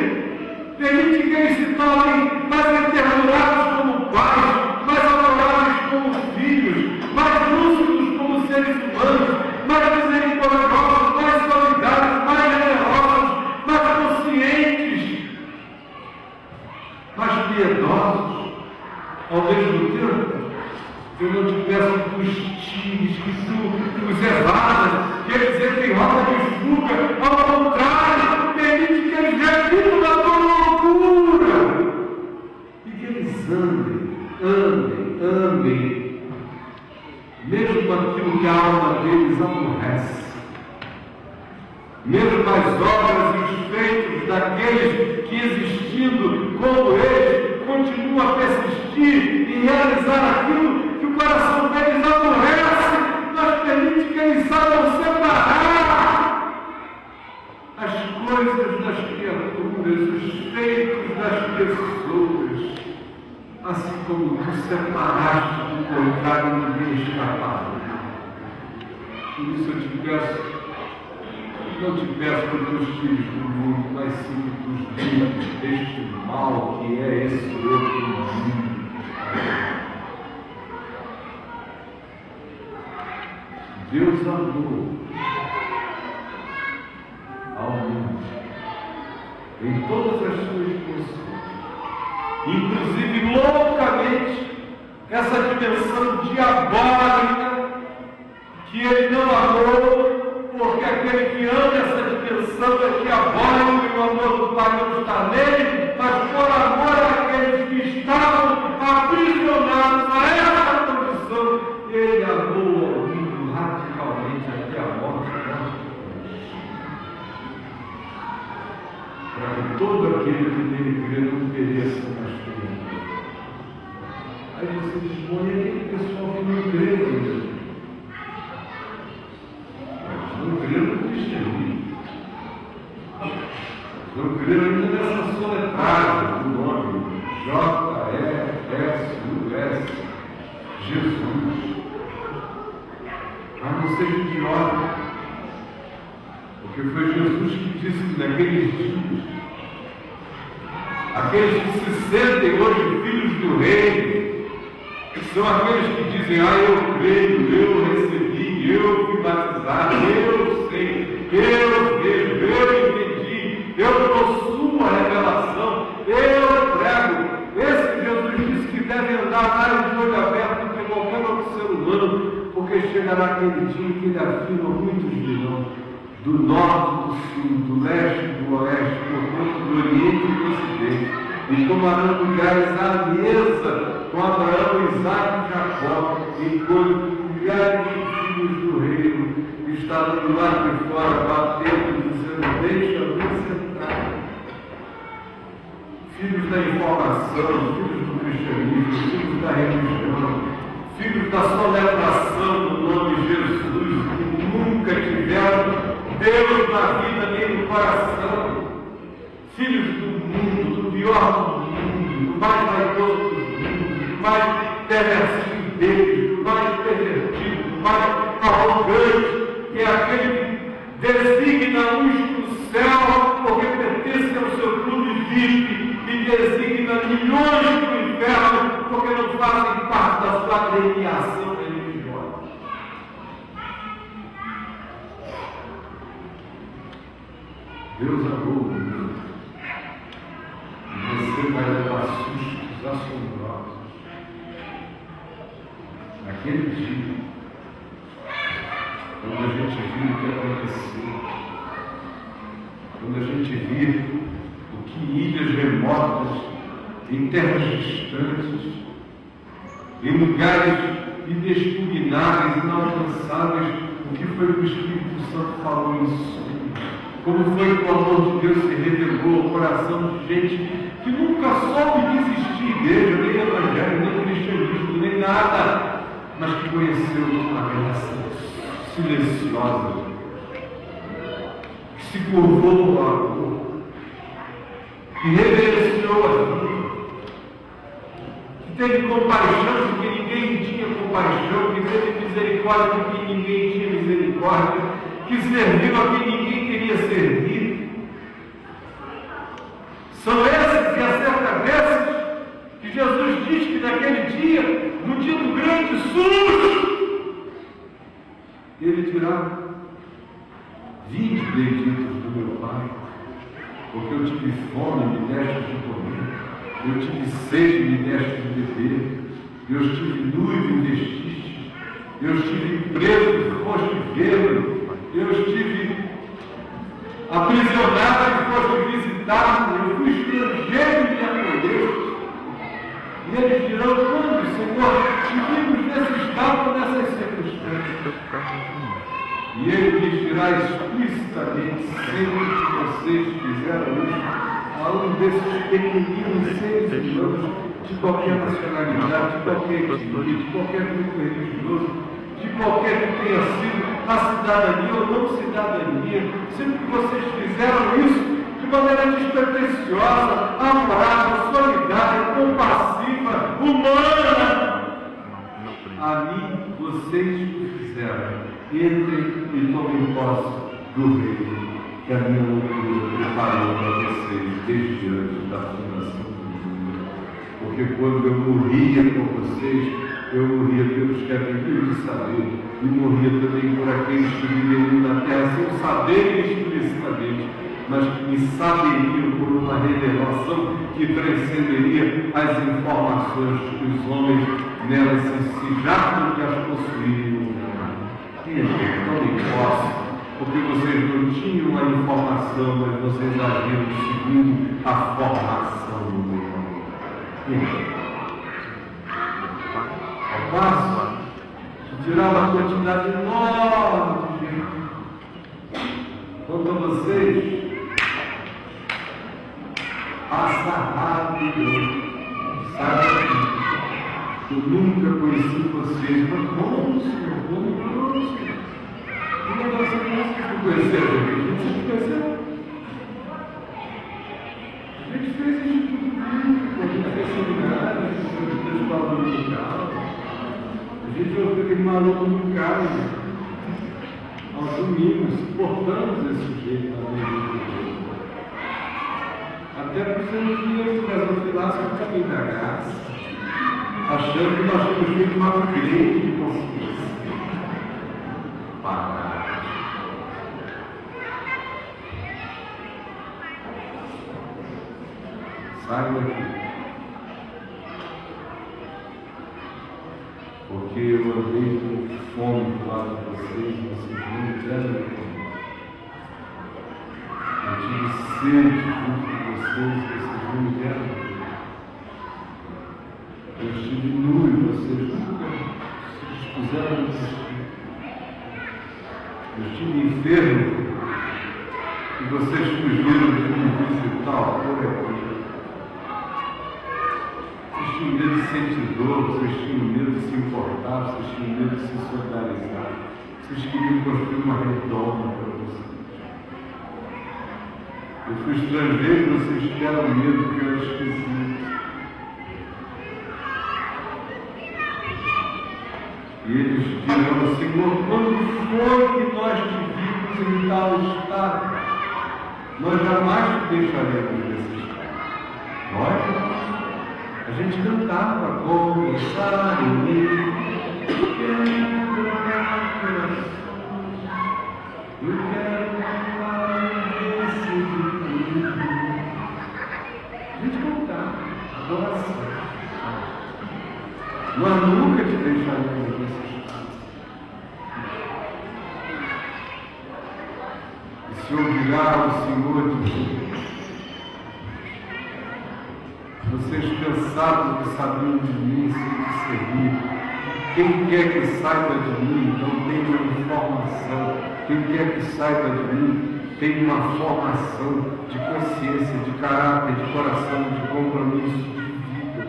Permite que eles se tornem mais eternurados como pais, mais adoráveis como filhos, mais lúcidos como seres humanos, mais misericordiosos, mais solidários, mais generosos, mais conscientes, mais piedosos. Ao mesmo tempo, eu não te peço que tu os tires, que tu os evadas, quer dizer que roda de fuga. Ao contrário, permite que eles revivam da tua loucura e que eles amem, mesmo aquilo que a alma deles aborrece, mesmo as obras e os feitos daqueles que, existindo como eles, continuam a persistir e realizar aquilo que o coração deles aborrece, nós permitimos que eles saibam separar as coisas das criaturas, os feitos das pessoas, assim como tu separaste do contrário, ninguém escapará. Por isso eu te peço, não te peço que tu os tires do mundo, mas sim que tu os livres deste mal que é esse outro mundo. Deus amou ao mundo em todas as suas dimensões, inclusive loucamente essa dimensão diabólica que ele não amou, porque aquele que ama essa dimensão é diabólico e o amor do Pai não está nele, mas por amor àqueles que estavam aprisionados a essa condição, ele amou ao mundo radicalmente até a morte. Para que todo aquele que nele crê não pereça, mas tenha. Aí você diz, bom, e aquele pessoal que não crê ainda? Não creio no cristianismo. Não creio ainda nessa soletragem do nome J-E-S-U-S, Jesus. Mas não seja idiota, porque foi Jesus que disse que naqueles dias, aqueles que se sentem hoje filhos do reino, são aqueles que dizem, eu creio, eu recebi, eu fui batizado, eu sei, eu vejo, eu entendi, eu possuo a revelação, eu prego. Esse Jesus disse que deve andar mais de olho aberto do que qualquer outro ser humano, porque chegará aquele dia em que ele afirma, muitos dirão, do norte, do sul, do leste, do oeste, portanto, do oriente e do ocidente, e tomarão lugares à mesa com Abraão, Isaque e Jacó, enquanto milhares de filhos do reino estarão do lado de fora, batendo, dizendo, deixa-nos entrar. Filhos da informação, filhos do cristianismo, filhos da religião, filhos da soletração do nome de Jesus, que nunca tiveram Deus na vida nem no coração, filhos do mundo, do pior do mundo, do mais vaidoso do mundo, do mais pervertido deles, do mais pervertido, do mais arrogante, que é aquele que designa uns para o céu porque pertence ao seu clube VIP e designa milhões para o inferno porque não fazem parte da sua agremiação religiosa. Deus amou o mundo. E você vai levar sustos assombrosos. Naquele dia, quando a gente vir o que aconteceu, quando a gente vir o que em ilhas remotas, em terras distantes, em lugares inexpugnáveis, inalcançáveis, o que foi que o Espírito Santo falou em sonho. Como foi que o amor de Deus se revelou ao coração de gente que nunca soube existir igreja, nem evangelho, nem cristianismo, nem nada, mas que conheceu uma graça silenciosa, que se curvou ao amor, que reverenciou a vida, que teve compaixão de que ninguém tinha compaixão, que teve misericórdia de que ninguém tinha misericórdia, que serviu a quem ninguém queria servir. São esses e acerca desses que Jesus diz que naquele dia, no dia do grande susto, ele dirá, vinde benditos do meu Pai, porque eu tive fome, me deste de comer, eu tive sede, me deste de beber, eu estive nu e me vestiste, eu estive preso e foste ver-me, eu estive aprisionado e foste visitar-me, eu fui estrangeiro e me acolheste. E eles dirão, quando, Senhor, tivemos nesse estado, nessas circunstâncias? E ele lhes dirá explicitamente, sempre que vocês fizeram isso falando desses pequeninos seres humanos de qualquer nacionalidade, de qualquer etnia, de qualquer grupo religioso, de qualquer que tenha sido a cidadania ou não cidadania, sempre que vocês fizeram isso de maneira despretensiosa, amorosa, solidária, compassiva, humana. Ali vocês fizeram. Entrem e tomem posse do reino que a minha loucura preparou para vocês desde antes da fundação do mundo. Porque quando eu morria por vocês, eu morria pelos que haviam de saber, e morria também por aqueles que viveriam na terra sem saber explicitamente, mas que me saberiam por uma revelação que transcenderia as informações que os homens nelas se jactam de as possuírem. Tomem posse, porque vocês não tinham a informação, mas vocês agiram segundo a formação do meu amor. Ao passo de tirar uma quantidade enorme de gente, quanto a vocês, passa rápido, sabe? Eu nunca conheci vocês, mas como, Senhor? Como, Senhor? Que negócio é esse que tu conheceu, gente? Vocês conheceram? A gente fez isso tudo bíblico, a gente fez seminário, a gente fez escola dominical, a gente ouviu aquele maluco no carro, aos domingos, suportamos esse sujeito na vida. Até porque uns dias gasofilasse o caminho da graça, achando que nós tínhamos feito uma grande consciência. Parar. Saiam daqui. Porque eu andei com fome do lado de vocês, vocês não deram comer. Eu tive sede junto de vocês não me deram comer. Eu estive nu e vocês nunca se dispuseram a me assistir. Eu estive enfermo e vocês fugiram de me visitar por aqui. Vocês tinham medo de sentir dor, vocês tinham medo de se importar, vocês tinham medo de se solidarizar. Vocês queriam construir uma redoma para vocês. Eu fui estrangeiro e vocês tiveram medo porque eu era esquisito. E eles dirão, Senhor, quando foi que nós te vimos em tal estado? Nós jamais te deixaremos nesse estado. Nós? A gente cantava, começar em mim, eu quero falar desse mundo. A gente cantava, adoração. Nós nunca te deixaremos nesse estado. E se ouvirá o Senhor dizer, vocês cansados que sabiam de mim sem te servir, quem quer que saiba de mim não tem uma informação, quem quer que saiba de mim tem uma formação de consciência, de caráter, de coração, de compromisso, de vida,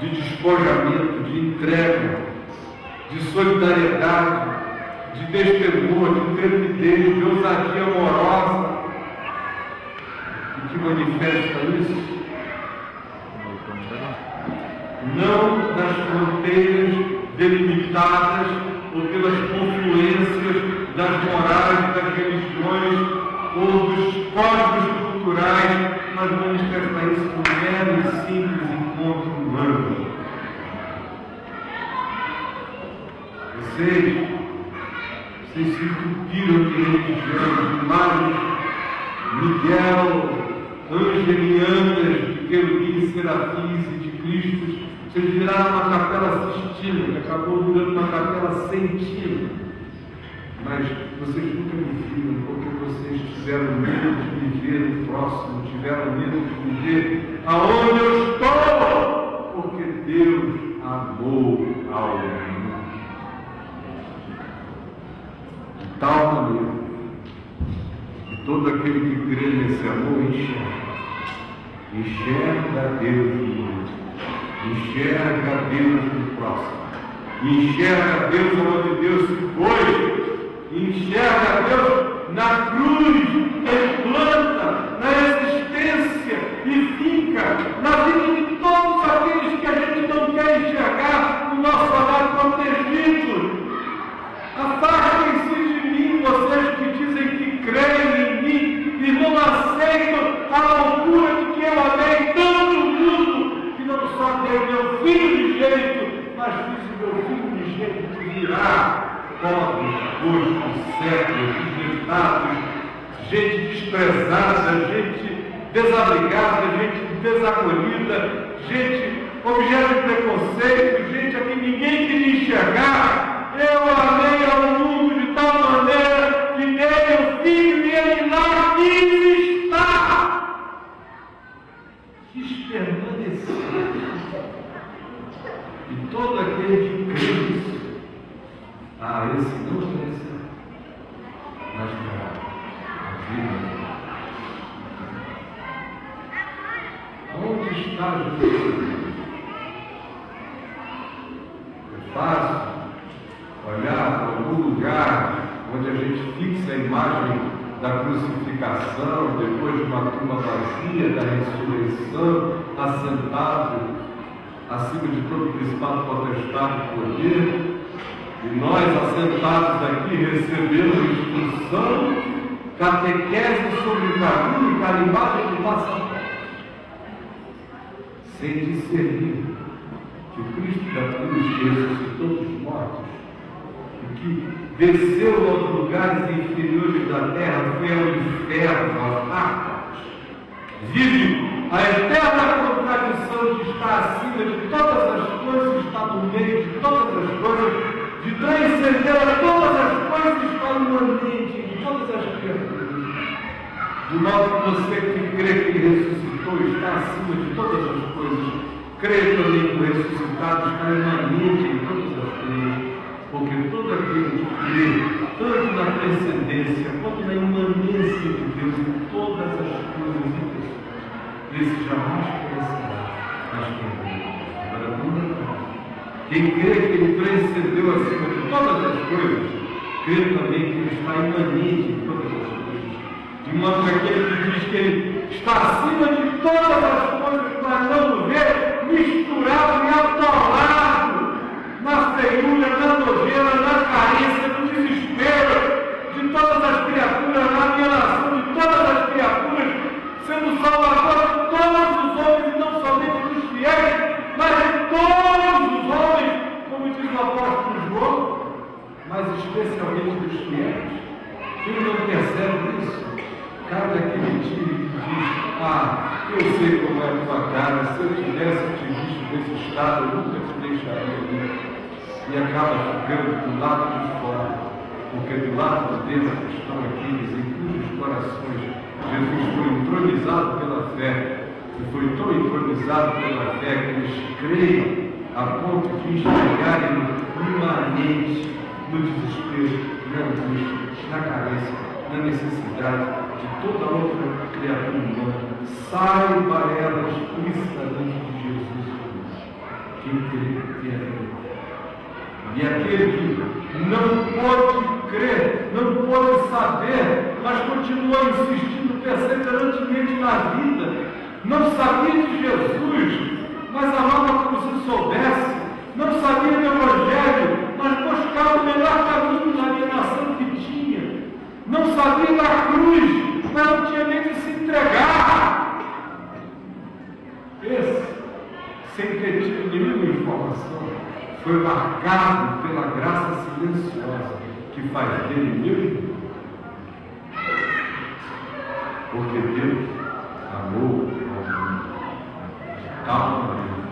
de despojamento, de entrega, de solidariedade, de destemor, de intrepidez, de ousadia amorosa, e que manifesta isso não nas fronteiras delimitadas ou pelas confluências das morais, das religiões ou dos códigos culturais, mas manifesta isso no mero e simples encontro humano. Vocês se entupiram de religião, de imagens, Miguel, angelianas, de querubins, serafins e de Cristos. Vocês viraram uma capela Sistina, que acabou virando uma capela Sentina. Mas vocês nunca me viram, porque vocês tiveram medo de me ver no próximo, tiveram medo de me ver aonde eu estou, porque Deus amou ao mundo. De tal maneira todo aquele que crê nesse amor enxerga Deus no mundo, enxerga Deus no próximo, enxerga Deus onde Deus se foi, enxerga Deus na cruz, Ele planta na existência e fica na vida de todos aqueles que a gente não quer enxergar no nosso lar protegido. Afastem-se de mim, vocês que dizem que creem em mim e não aceitam a loucura de que eu amei tanto o mundo, que não só dei meu filho de jeito, mas fiz o meu filho de jeito que virá, pobres, coxos, cegos, rejeitados, gente desprezada, gente desabrigada, gente desacolhida, gente objeto de preconceito, gente a quem ninguém queria enxergar. Eu amei ao mundo de tal maneira que nele o Filho e ele lá quis estar. Quis permanecer. E todo aquele que crê nisso, esse não perecerá, mas terá a vida. Onde está Jesus? É fácil olhar para algum lugar onde a gente fixa a imagem da crucificação, depois de uma tumba vazia, da ressurreição, assentado acima de todo principado, potestade e poder, e nós assentados aqui recebemos instrução, catequese sobre o caminho, carimbagem de passaporte, sem discernir que o Cristo da cruz ressuscitou dos mortos, que desceu aos lugares inferiores da terra, foi ao inferno, aos Tartaros, vive a eterna contradição de estar acima de todas as coisas, estar no meio de todas as coisas, de transcender a todas as coisas, estar imanente em todas as criaturas. De modo que você que crê que Ele ressuscitou está acima de todas as coisas, crê também que o ressuscitado está imanente em todas as coisas. Porque todo aquele que crê, tanto na transcendência quanto na imanência de Deus em todas as coisas e pessoas, esse jamais perecerá, mas quem crê. Agora, quem crê que Ele transcendeu acima de todas as coisas, crê também que Ele está imanente em todas as coisas. De modo que aquele que diz que Ele está acima de todas as coisas, mas não o vê misturado e atolado na feiura, na nojeira, na carência, no desespero de todas as criaturas, na alienação de todas as criaturas, sendo salvador de todos os homens e não somente dos fiéis, mas de todos os homens, como diz o apóstolo João, mas especialmente dos fiéis. Quem não percebe isso? Cada aquele dia que diz, eu sei como é a tua cara, se eu tivesse te visto nesse estado, eu nunca te deixaria ir. E acaba ficando do lado de fora, porque do lado de dentro estão aqueles em cujos corações Jesus foi entronizado pela fé, e foi tão entronizado pela fé que eles creem a ponto de enxergarem no imanente, no desespero, na angústia, na carência, na necessidade de toda outra criatura humana. Saiba ela explicitamente de Jesus. Quem crê, quem é crê. E aquele que não pode crer, não pode saber, mas continua insistindo perseverantemente na vida, não sabia de Jesus, mas amava como se soubesse, não sabia do Evangelho, mas buscava o melhor caminho na alienação que tinha, não sabia da cruz, mas não tinha nem de se entregar. Esse, sem ter tido nenhuma informação, foi marcado pela graça silenciosa que faz dele meu irmão. Porque Deus amou ao mundo de tal maneira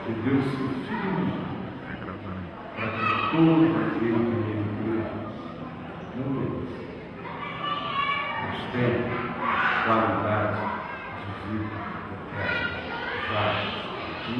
que deu seu Filho para que todo aquele que nele crê não pereça, mas tenha qualidade de vida eterna, já aqui